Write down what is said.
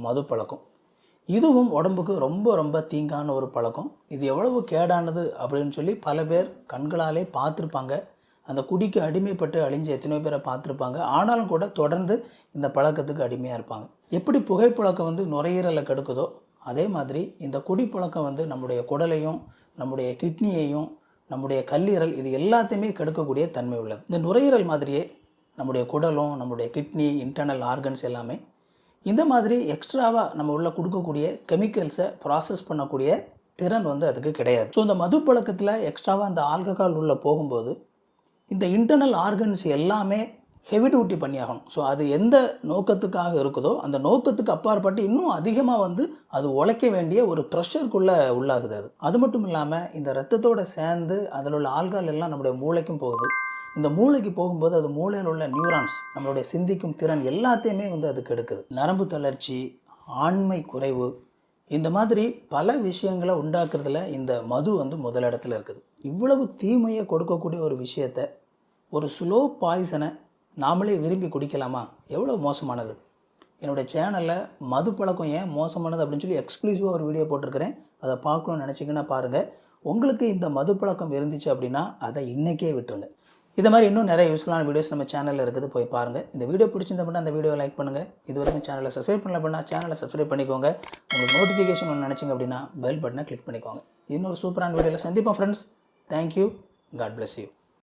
மது பழக்கம். இதுவும் உடம்புக்கு ரொம்ப ரொம்ப தீங்கான ஒரு பழக்கம். இது எவ்வளவு கேடானது அப்படின்னு சொல்லி பல பேர் கண்களாலே பார்த்துருப்பாங்க. அந்த குடிக்கு அடிமைப்பட்டு அழிஞ்ச எத்தனையோ பேரை பார்த்துருப்பாங்க. ஆனாலும் கூட தொடர்ந்து இந்த பழக்கத்துக்கு அடிமையாக இருப்பாங்க. எப்படி புகைப்பழக்கம் வந்து நுரையீரலை கெடுக்குதோ அதே மாதிரி இந்த குடிப்பழக்கம் வந்து நம்முடைய குடலையும் நம்முடைய கிட்னியையும் நம்முடைய கல்லீரல் இது எல்லாத்தையுமே கெடுக்கக்கூடிய தன்மை உள்ளது. இந்த நுரையீரல் மாதிரியே நம்முடைய குடலும் நம்முடைய கிட்னி இன்டர்னல் ஆர்கன்ஸ் எல்லாமே இந்த மாதிரி எக்ஸ்ட்ராவாக நம்ம உள்ள கொடுக்கக்கூடிய கெமிக்கல்ஸை ப்ராசஸ் பண்ணக்கூடிய திறன் வந்து அதுக்கு கிடையாது. ஸோ இந்த மது பழக்கத்தில் எக்ஸ்ட்ராவாக அந்த ஆல்கஹால் உள்ளே போகும்போது இந்த இன்டர்னல் ஆர்கன்ஸ் எல்லாமே ஹெவி டியூட்டி பண்ணியாகணும். ஸோ அது எந்த நோக்கத்துக்காக இருக்குதோ அந்த நோக்கத்துக்கு அப்பாற்பட்டு இன்னும் அதிகமாக வந்து அது உழைக்க வேண்டிய ஒரு ப்ரெஷருக்குள்ளே உள்ளாகுது. அது மட்டும் இல்லாமல் இந்த ரத்தத்தோடு சேர்ந்து அதில் உள்ள ஆல்கஹால் எல்லாம் நம்முடைய மூளைக்கும் போகுது. இந்த மூளைக்கு போகும்போது அது மூளையில் உள்ள நியூரான்ஸ் நம்மளுடைய சிந்திக்கும் திறன் எல்லாத்தையுமே வந்து அது கெடுக்குது. நரம்பு தளர்ச்சி, ஆண்மை குறைவு, இந்த மாதிரி பல விஷயங்களை உண்டாக்குறதுல இந்த மது வந்து முதலிடத்தில் இருக்குது. இவ்வளவு தீமையை கொடுக்கக்கூடிய ஒரு விஷயத்தை, ஒரு ஸ்லோ பாய்சனை நாமளே விரும்பி குடிக்கலாமா? எவ்வளோ மோசமானது. என்னுடைய சேனலில் மது பழக்கம் ஏன் மோசமானது அப்படின்னு சொல்லி எக்ஸ்க்ளூசிவாக ஒரு வீடியோ போட்டிருக்கிறேன். அதை பார்க்கணும்னு நினச்சிங்கன்னா பாருங்கள். உங்களுக்கு இந்த மது பழக்கம் இருந்துச்சு அப்படின்னா அதை இன்றைக்கே விட்டுருங்க. இது மாதிரி இன்னும் நிறைய யூஸ்ஃபுல்லான வீடியோஸ் நம்ம சேனலில் இருக்குது, போய் பாருங்கள். இந்த வீடியோ பிடிச்சிருந்தா அந்த வீடியோ லைக் பண்ணுங்கள். இது வரைக்கும் சேனலை சப்ஸ்கிரைப் பண்ணல அப்படின்னா சேனலை சப்ஸ்கிரைப் பண்ணிக்கோங்க. உங்களுக்கு நோட்டிஃபிகேஷன் ஒன்று நினச்சிங்க அப்படின்னா பெல் பட்டனை கிளிக் பண்ணிக்கோங்க. இன்னொரு சூப்பரான வீடியோவில் சந்திப்போம் friends. Thank you. God bless you.